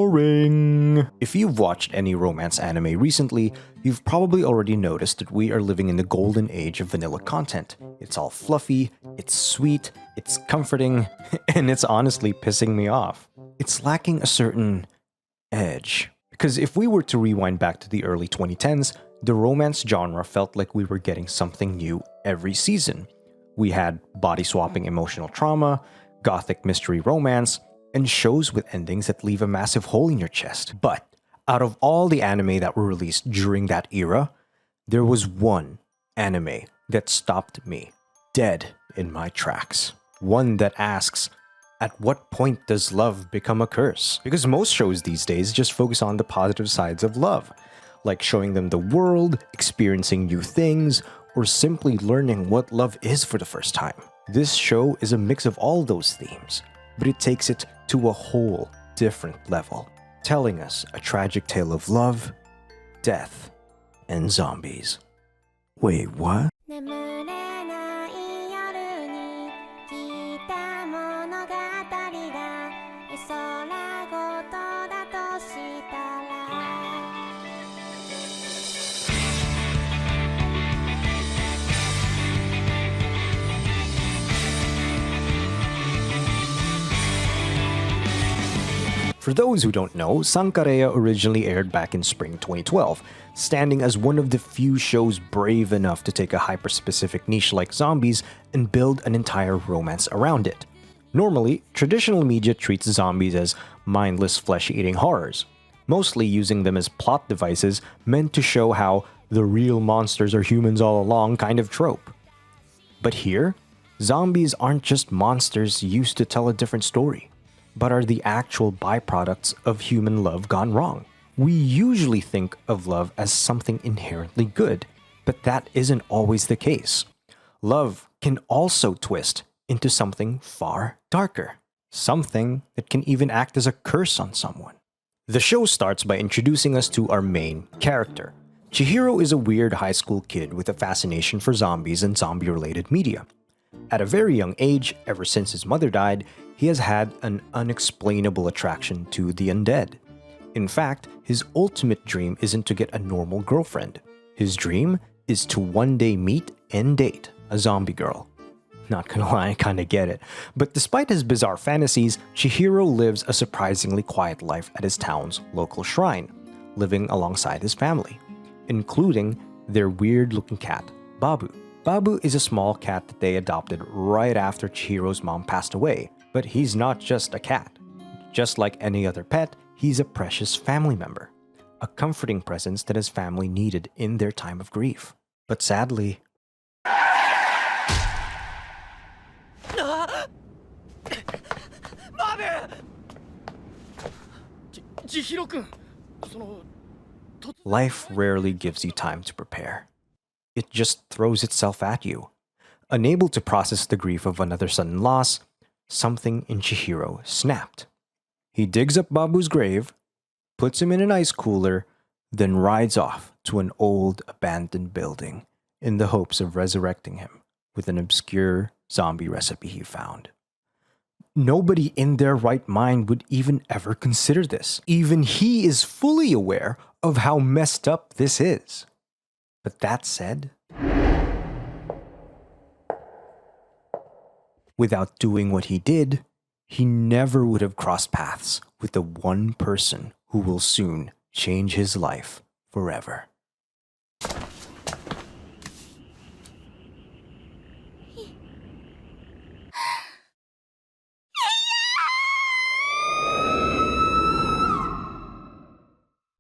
boring. If you've watched any romance anime recently, you've probably already noticed that we are living in the golden age of vanilla content. It's all fluffy, it's sweet, it's comforting, and it's honestly pissing me off. It's lacking a certain edge. Because if we were to rewind back to the early 2010s, the romance genre felt like we were getting something new every season. We had body-swapping emotional trauma, gothic mystery romance, and shows with endings that leave a massive hole in your chest. But out of all the anime that were released during that era, there was one anime that stopped me dead in my tracks. One that asks, at what point does love become a curse? Because most shows these days just focus on the positive sides of love, like showing them the world, experiencing new things, or simply learning what love is for the first time. This show is a mix of all those themes, but it takes it to a whole different level, telling us a tragic tale of love, death, and zombies. Wait, what? 眠れない夜に聞いた物語が絵空ごとだとしたら For those who don't know, Sankarea originally aired back in spring 2012, standing as one of the few shows brave enough to take a hyper-specific niche like zombies and build an entire romance around it. Normally, traditional media treats zombies as mindless flesh-eating horrors, mostly using them as plot devices meant to show how the real monsters are humans all along kind of trope. But here, zombies aren't just monsters used to tell a different story, but are the actual byproducts of human love gone wrong. We usually think of love as something inherently good, but that isn't always the case. Love can also twist into something far darker, something that can even act as a curse on someone. The show starts by introducing us to our main character. Chihiro is a weird high school kid with a fascination for zombies and zombie-related media. At a very young age, ever since his mother died, he has had an unexplainable attraction to the undead. In fact, his ultimate dream isn't to get a normal girlfriend. His dream is to one day meet and date a zombie girl. Not gonna lie, I kinda get it. But despite his bizarre fantasies, Chihiro lives a surprisingly quiet life at his town's local shrine, living alongside his family, including their weird-looking cat, Babu. Babu is a small cat that they adopted right after Chihiro's mom passed away. But he's not just a cat. Just like any other pet, he's a precious family member, a comforting presence that his family needed in their time of grief. But sadly, life rarely gives you time to prepare. It just throws itself at you. Unable to process the grief of another sudden loss, something in Chihiro snapped. He digs up Babu's grave, puts him in an ice cooler, then rides off to an old abandoned building in the hopes of resurrecting him with an obscure zombie recipe he found. Nobody in their right mind would even ever consider this. Even he is fully aware of how messed up this is. But that said, without doing what he did, he never would have crossed paths with the one person who will soon change his life forever.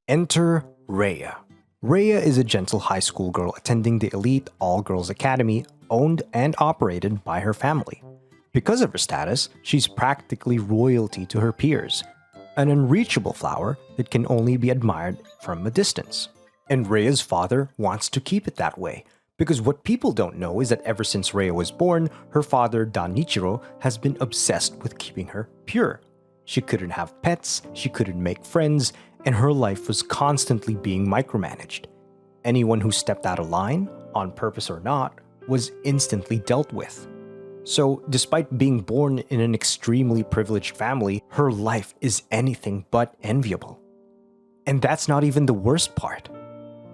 Enter Rhea. Rhea is a gentle high school girl attending the elite all-girls academy owned and operated by her family. Because of her status, she's practically royalty to her peers, an unreachable flower that can only be admired from a distance. And Rhea's father wants to keep it that way, because what people don't know is that ever since Rhea was born, her father, Danichiro, has been obsessed with keeping her pure. She couldn't have pets, she couldn't make friends, and her life was constantly being micromanaged. Anyone who stepped out of line, on purpose or not, was instantly dealt with. So, despite being born in an extremely privileged family, her life is anything but enviable. And that's not even the worst part,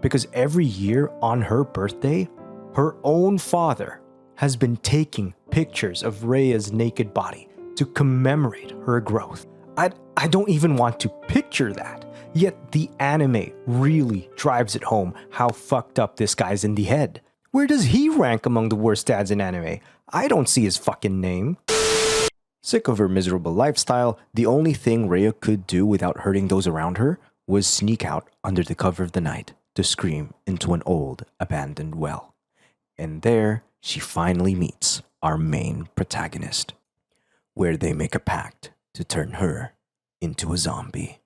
because every year on her birthday, her own father has been taking pictures of Rhea's naked body to commemorate her growth. I don't even want to picture that, yet the anime really drives it home how fucked up this guy's in the head. Where does he rank among the worst dads in anime? I don't see his fucking name. Sick of her miserable lifestyle, the only thing Rhea could do without hurting those around her was sneak out under the cover of the night to scream into an old, abandoned well. And there, she finally meets our main protagonist, where they make a pact to turn her into a zombie.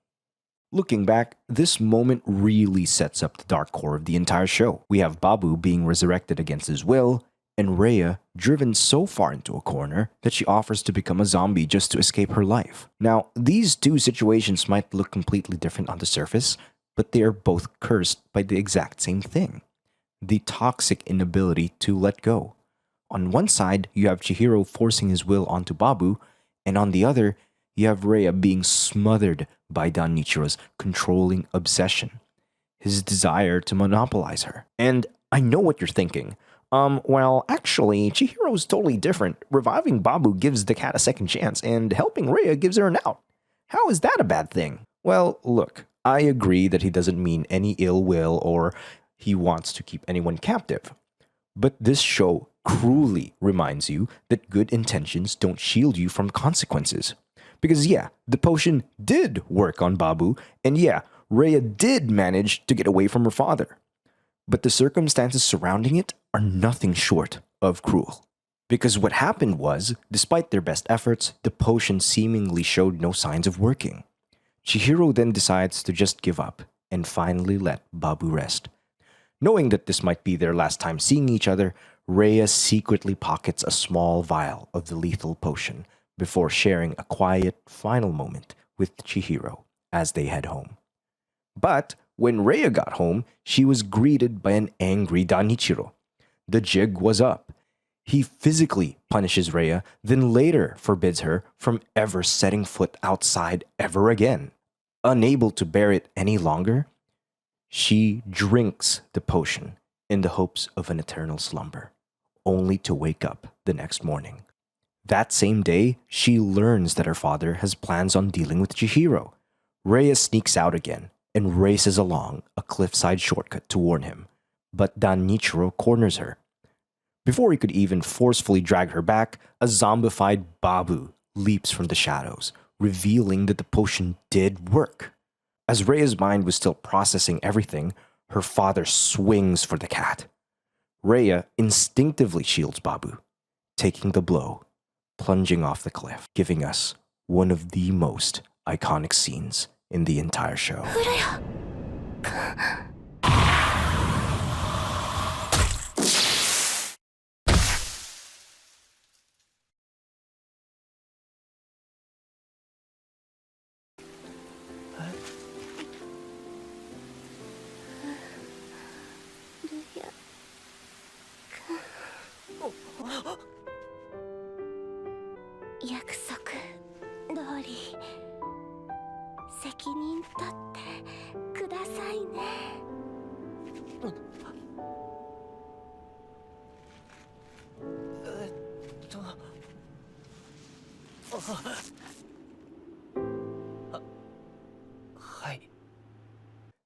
Looking back, this moment really sets up the dark core of the entire show. We have Babu being resurrected against his will, and Rhea driven so far into a corner that she offers to become a zombie just to escape her life. Now, these two situations might look completely different on the surface, but they are both cursed by the exact same thing: the toxic inability to let go. On one side, you have Chihiro forcing his will onto Babu, and on the other, you have Rhea being smothered by Danichiro's controlling obsession, his desire to monopolize her. And I know what you're thinking. Well, actually, Chihiro's totally different. Reviving Babu gives the cat a second chance, and helping Rhea gives her an out. How is that a bad thing? Well, look, I agree that he doesn't mean any ill will or he wants to keep anyone captive. But this show cruelly reminds you that good intentions don't shield you from consequences. Because yeah, the potion did work on Babu, and yeah, Rhea did manage to get away from her father. But the circumstances surrounding it are nothing short of cruel. Because what happened was, despite their best efforts, the potion seemingly showed no signs of working. Chihiro then decides to just give up and finally let Babu rest. Knowing that this might be their last time seeing each other, Rhea secretly pockets a small vial of the lethal potion before sharing a quiet final moment with Chihiro as they head home. But when Rhea got home, she was greeted by an angry Danichiro. The jig was up. He physically punishes Rhea, then later forbids her from ever setting foot outside ever again. Unable to bear it any longer, she drinks the potion in the hopes of an eternal slumber, only to wake up the next morning. That same day, she learns that her father has plans on dealing with Chihiro. Rhea sneaks out again and races along a cliffside shortcut to warn him, but Danichiro corners her. Before he could even forcefully drag her back, a zombified Babu leaps from the shadows, revealing that the potion did work. As Rhea's mind was still processing everything, her father swings for the cat. Rhea instinctively shields Babu, taking the blow, plunging off the cliff, giving us one of the most iconic scenes in the entire show.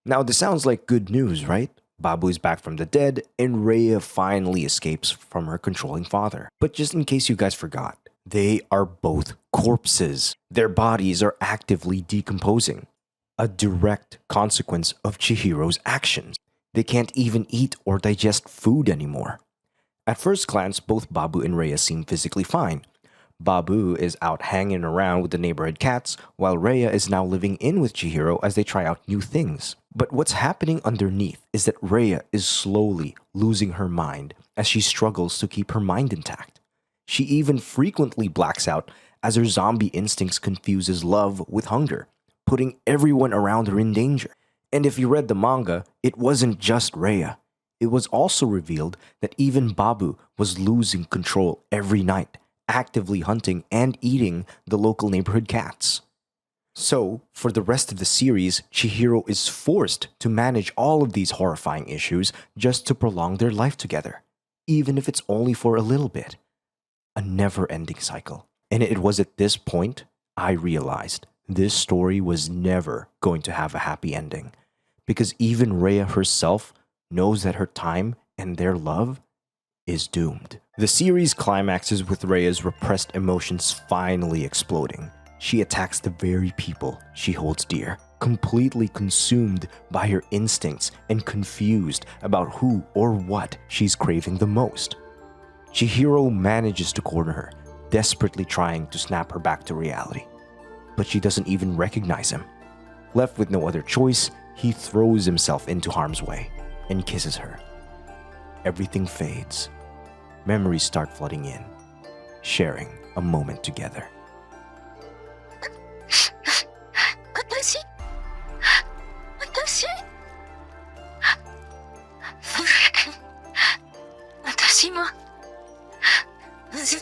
Now, this sounds like good news, right? Babu is back from the dead, and Rhea finally escapes from her controlling father. But just in case you guys forgot, they are both corpses. Their bodies are actively decomposing, a direct consequence of Chihiro's actions. They can't even eat or digest food anymore. At first glance, both Babu and Rhea seem physically fine. Babu is out hanging around with the neighborhood cats, while Rhea is now living in with Chihiro as they try out new things. But what's happening underneath is that Rhea is slowly losing her mind as she struggles to keep her mind intact. She even frequently blacks out as her zombie instincts confuses love with hunger, putting everyone around her in danger. And if you read the manga, it wasn't just Rhea. It was also revealed that even Babu was losing control every night actively hunting and eating the local neighborhood cats. So, for the rest of the series, Chihiro is forced to manage all of these horrifying issues just to prolong their life together, even if it's only for a little bit. A never-ending cycle. And it was at this point I realized this story was never going to have a happy ending, because even Rhea herself knows that her time and their love is doomed. The series climaxes with Rhea's repressed emotions finally exploding. She attacks the very people she holds dear, completely consumed by her instincts and confused about who or what she's craving the most. Chihiro manages to corner her, desperately trying to snap her back to reality. But she doesn't even recognize him. Left with no other choice, he throws himself into harm's way and kisses her. Everything fades. Memories start flooding in, sharing a moment together. 私もずっ